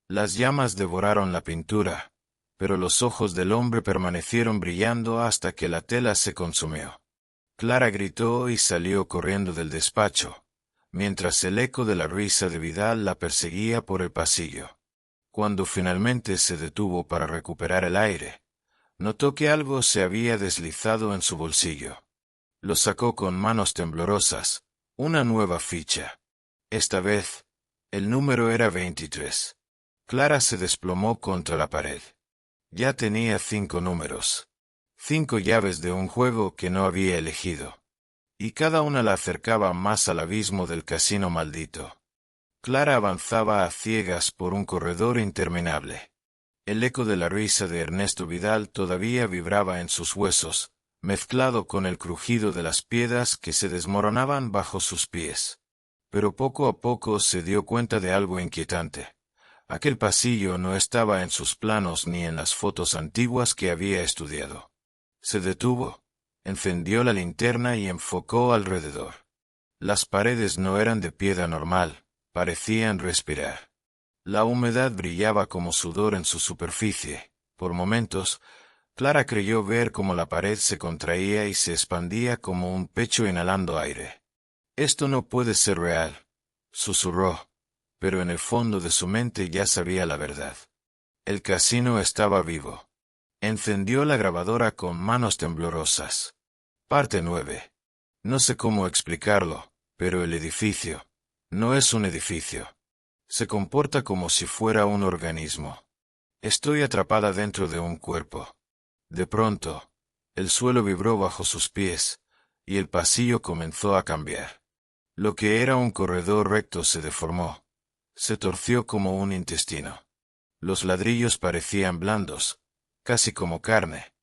Las llamas devoraron la pintura, pero los ojos del hombre permanecieron brillando hasta que la tela se consumió. Clara gritó y salió corriendo del despacho, mientras el eco de la risa de Vidal la perseguía por el pasillo. Cuando finalmente se detuvo para recuperar el aire, notó que algo se había deslizado en su bolsillo. Lo sacó con manos temblorosas, una nueva ficha. Esta vez, el número era 23. Clara se desplomó contra la pared. Ya tenía 5 números. 5 llaves de un juego que no había elegido. Y cada una la acercaba más al abismo del casino maldito. Clara avanzaba a ciegas por un corredor interminable. El eco de la risa de Ernesto Vidal todavía vibraba en sus huesos, mezclado con el crujido de las piedras que se desmoronaban bajo sus pies. Pero poco a poco se dio cuenta de algo inquietante. Aquel pasillo no estaba en sus planos ni en las fotos antiguas que había estudiado. Se detuvo, encendió la linterna y enfocó alrededor. Las paredes no eran de piedra normal, parecían respirar. La humedad brillaba como sudor en su superficie. Por momentos, Clara creyó ver cómo la pared se contraía y se expandía como un pecho inhalando aire. «Esto no puede ser real», susurró, pero en el fondo de su mente ya sabía la verdad. El casino estaba vivo. Encendió la grabadora con manos temblorosas. Parte 9. No sé cómo explicarlo, pero el edificio no es un edificio. Se comporta como si fuera un organismo. Estoy atrapada dentro de un cuerpo. De pronto, el suelo vibró bajo sus pies, y el pasillo comenzó a cambiar. Lo que era un corredor recto se deformó. Se torció como un intestino. Los ladrillos parecían blandos, casi como carne,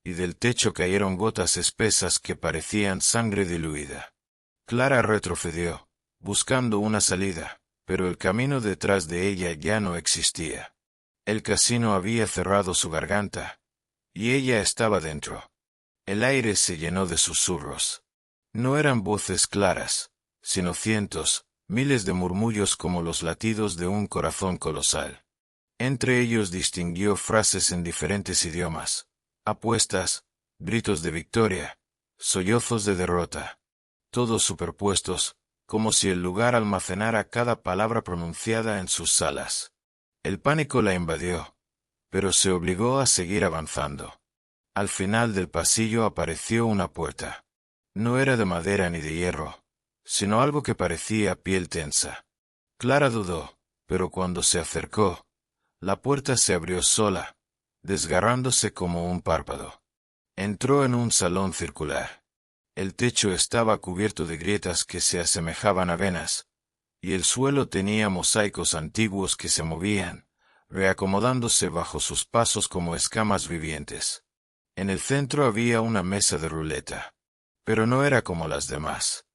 y del techo cayeron gotas espesas que parecían sangre diluida. Clara retrocedió, buscando una salida, pero el camino detrás de ella ya no existía. El casino había cerrado su garganta, y ella estaba dentro. El aire se llenó de susurros. No eran voces claras, sino cientos, miles de murmullos como los latidos de un corazón colosal. Entre ellos distinguió frases en diferentes idiomas, apuestas, gritos de victoria, sollozos de derrota, todos superpuestos, como si el lugar almacenara cada palabra pronunciada en sus salas. El pánico la invadió, pero se obligó a seguir avanzando. Al final del pasillo apareció una puerta. No era de madera ni de hierro, sino algo que parecía piel tensa. Clara dudó, pero cuando se acercó, la puerta se abrió sola, desgarrándose como un párpado. Entró en un salón circular. El techo estaba cubierto de grietas que se asemejaban a venas, y el suelo tenía mosaicos antiguos que se movían, reacomodándose bajo sus pasos como escamas vivientes. En el centro había una mesa de ruleta, pero no era como las demás.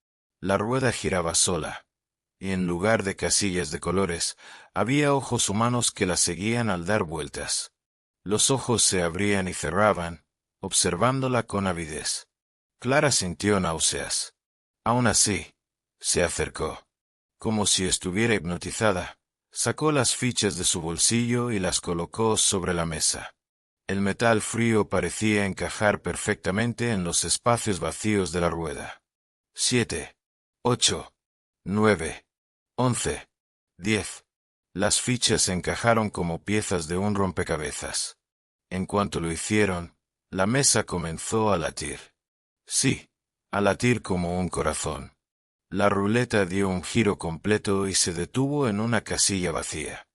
La rueda giraba sola, y en lugar de casillas de colores, había ojos humanos que la seguían al dar vueltas. Los ojos se abrían y cerraban, observándola con avidez. Clara sintió náuseas. Aún así, se acercó. Como si estuviera hipnotizada, sacó las fichas de su bolsillo y las colocó sobre la mesa. El metal frío parecía encajar perfectamente en los espacios vacíos de la rueda. 7, 8, 9, 11, 10. Las fichas encajaron como piezas de un rompecabezas. En cuanto lo hicieron, la mesa comenzó a latir. Sí, a latir como un corazón. La ruleta dio un giro completo y se detuvo en una casilla vacía.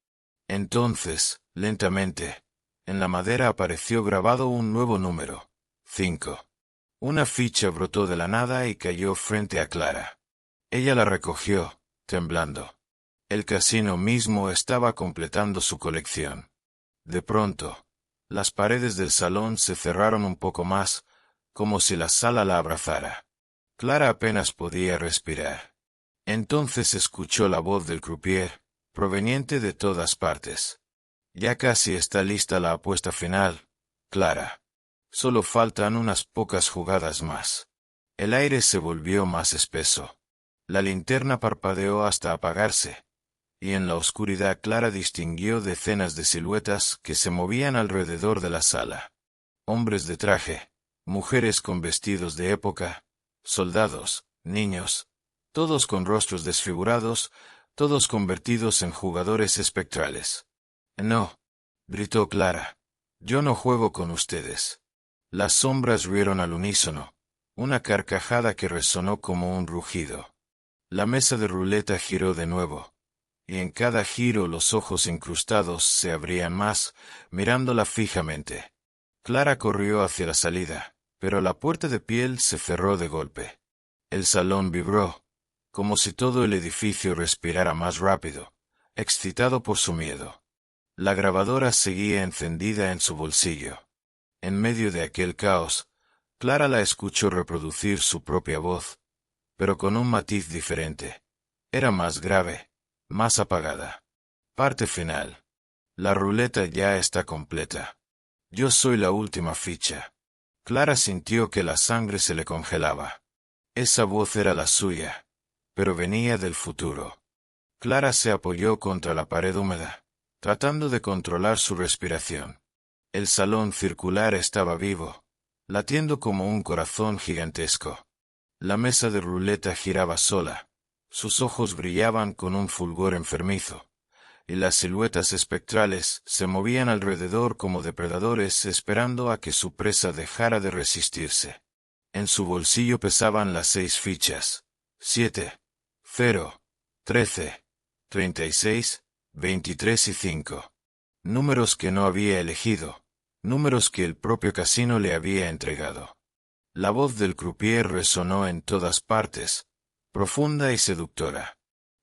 Entonces, lentamente, en la madera apareció grabado un nuevo número, 5. Una ficha brotó de la nada y cayó frente a Clara. Ella la recogió, temblando. El casino mismo estaba completando su colección. De pronto, las paredes del salón se cerraron un poco más, como si la sala la abrazara. Clara apenas podía respirar. Entonces escuchó la voz del croupier, proveniente de todas partes. Ya casi está lista la apuesta final, Clara. Solo faltan unas pocas jugadas más. El aire se volvió más espeso. La linterna parpadeó hasta apagarse, y en la oscuridad Clara distinguió decenas de siluetas que se movían alrededor de la sala. Hombres de traje, mujeres con vestidos de época, soldados, niños, todos con rostros desfigurados, todos convertidos en jugadores espectrales. No, gritó Clara. Yo no juego con ustedes. Las sombras rieron al unísono, una carcajada que resonó como un rugido. La mesa de ruleta giró de nuevo, y en cada giro los ojos incrustados se abrían más, mirándola fijamente. Clara corrió hacia la salida, pero la puerta de piel se cerró de golpe. El salón vibró, como si todo el edificio respirara más rápido, excitado por su miedo. La grabadora seguía encendida en su bolsillo. En medio de aquel caos, Clara la escuchó reproducir su propia voz, pero con un matiz diferente. Era más grave, más apagada. Parte final. La ruleta ya está completa. Yo soy la última ficha. Clara sintió que la sangre se le congelaba. Esa voz era la suya, pero venía del futuro. Clara se apoyó contra la pared húmeda, tratando de controlar su respiración. El salón circular estaba vivo, latiendo como un corazón gigantesco. La mesa de ruleta giraba sola, sus ojos brillaban con un fulgor enfermizo, y las siluetas espectrales se movían alrededor como depredadores esperando a que su presa dejara de resistirse. En su bolsillo pesaban las 6 fichas: 7, 0, 13, 36, 23 y 5. Números que no había elegido, números que el propio casino le había entregado. La voz del croupier resonó en todas partes, profunda y seductora.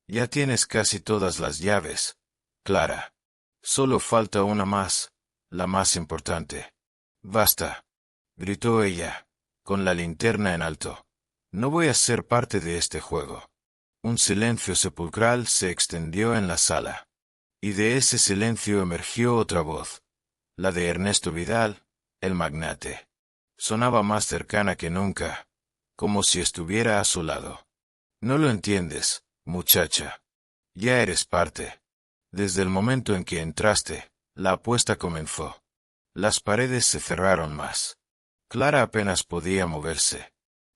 Ya tienes casi todas las llaves, Clara. Solo falta una más, la más importante. Basta, gritó ella, con la linterna en alto. No voy a ser parte de este juego. Un silencio sepulcral se extendió en la sala. Y de ese silencio emergió otra voz, la de Ernesto Vidal, el magnate. Sonaba más cercana que nunca, como si estuviera a su lado. No lo entiendes, muchacha. Ya eres parte. Desde el momento en que entraste, la apuesta comenzó. Las paredes se cerraron más. Clara apenas podía moverse.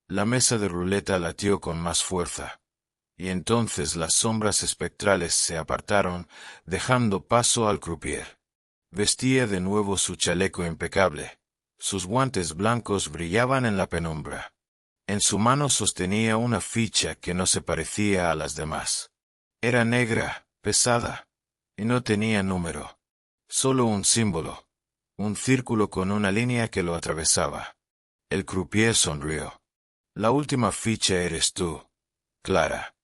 La mesa de ruleta latió con más fuerza. Y entonces las sombras espectrales se apartaron, dejando paso al croupier. Vestía de nuevo su chaleco impecable. Sus guantes blancos brillaban en la penumbra. En su mano sostenía una ficha que no se parecía a las demás. Era negra, pesada, y no tenía número. Solo un símbolo, un círculo con una línea que lo atravesaba. El croupier sonrió. La última ficha eres tú, Clara.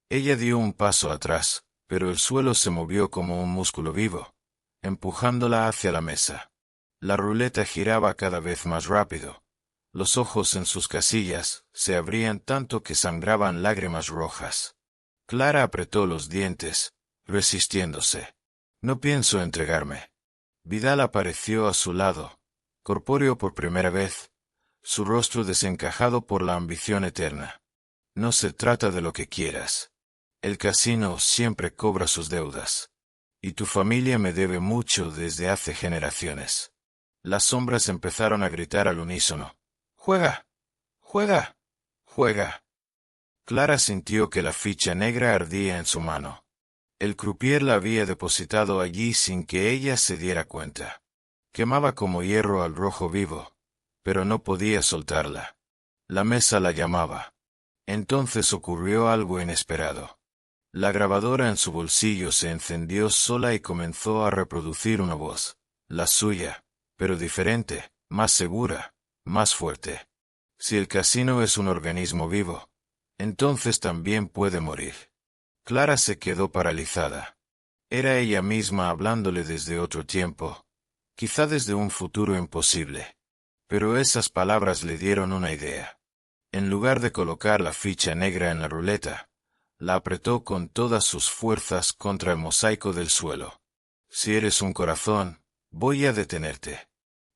Ella dio un paso atrás, pero el suelo se movió como un músculo vivo, empujándola hacia la mesa. La ruleta giraba cada vez más rápido. Los ojos en sus casillas se abrían tanto que sangraban lágrimas rojas. Clara apretó los dientes, resistiéndose. No pienso entregarme. Vidal apareció a su lado, corpóreo por primera vez, su rostro desencajado por la ambición eterna. No se trata de lo que quieras. El casino siempre cobra sus deudas. Y tu familia me debe mucho desde hace generaciones. Las sombras empezaron a gritar al unísono. ¡Juega! ¡Juega! ¡Juega! Clara sintió que la ficha negra ardía en su mano. El croupier la había depositado allí sin que ella se diera cuenta. Quemaba como hierro al rojo vivo, pero no podía soltarla. La mesa la llamaba. Entonces ocurrió algo inesperado. La grabadora en su bolsillo se encendió sola y comenzó a reproducir una voz, la suya, pero diferente, más segura, más fuerte. Si el casino es un organismo vivo, entonces también puede morir. Clara se quedó paralizada. Era ella misma hablándole desde otro tiempo, quizá desde un futuro imposible. Pero esas palabras le dieron una idea. En lugar de colocar la ficha negra en la ruleta, la apretó con todas sus fuerzas contra el mosaico del suelo. Si eres un corazón, voy a detenerte.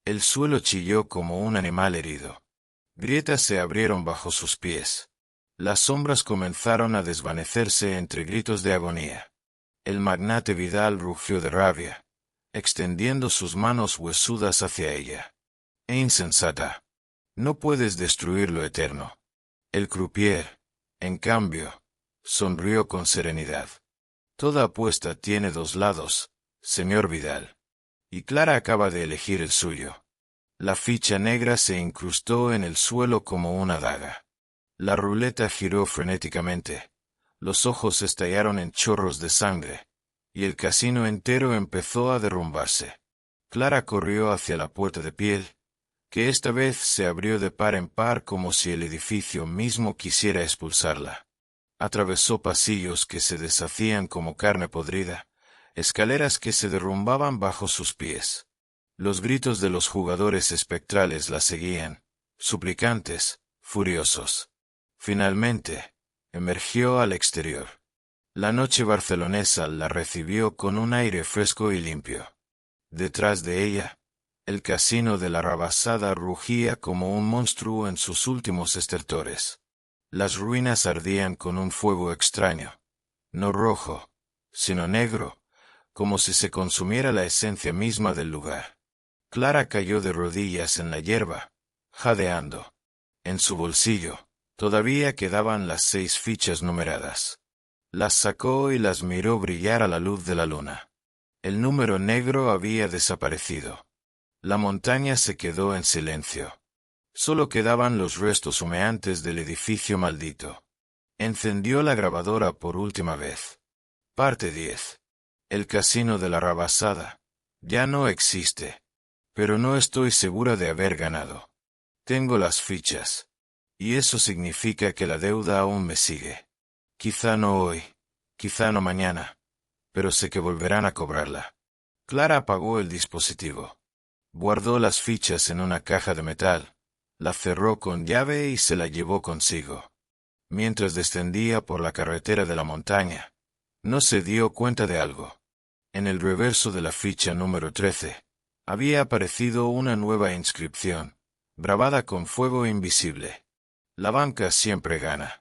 El suelo chilló como un animal herido. Grietas se abrieron bajo sus pies. Las sombras comenzaron a desvanecerse entre gritos de agonía. El magnate Vidal rugió de rabia, extendiendo sus manos huesudas hacia ella. Insensata. No puedes destruir lo eterno. El croupier, en cambio, sonrió con serenidad. Toda apuesta tiene dos lados, señor Vidal. Y Clara acaba de elegir el suyo. La ficha negra se incrustó en el suelo como una daga. La ruleta giró frenéticamente. Los ojos estallaron en chorros de sangre, y el casino entero empezó a derrumbarse. Clara corrió hacia la puerta de piel, que esta vez se abrió de par en par como si el edificio mismo quisiera expulsarla. Atravesó pasillos que se deshacían como carne podrida, escaleras que se derrumbaban bajo sus pies. Los gritos de los jugadores espectrales la seguían, suplicantes, furiosos. Finalmente, emergió al exterior. La noche barcelonesa la recibió con un aire fresco y limpio. Detrás de ella, el casino de la Rabasada rugía como un monstruo en sus últimos estertores. Las ruinas ardían con un fuego extraño, no rojo, sino negro, como si se consumiera la esencia misma del lugar. Clara cayó de rodillas en la hierba, jadeando. En su bolsillo, todavía quedaban las 6 fichas numeradas. Las sacó y las miró brillar a la luz de la luna. El número negro había desaparecido. La montaña se quedó en silencio. Solo quedaban los restos humeantes del edificio maldito. Encendió la grabadora por última vez. Parte 10. El casino de la Rabasada. Ya no existe. Pero no estoy segura de haber ganado. Tengo las fichas. Y eso significa que la deuda aún me sigue. Quizá no hoy, quizá no mañana, pero sé que volverán a cobrarla. Clara apagó el dispositivo. Guardó las fichas en una caja de metal, la cerró con llave y se la llevó consigo. Mientras descendía por la carretera de la montaña, no se dio cuenta de algo. En el reverso de la ficha número 13, había aparecido una nueva inscripción, grabada con fuego invisible. La banca siempre gana.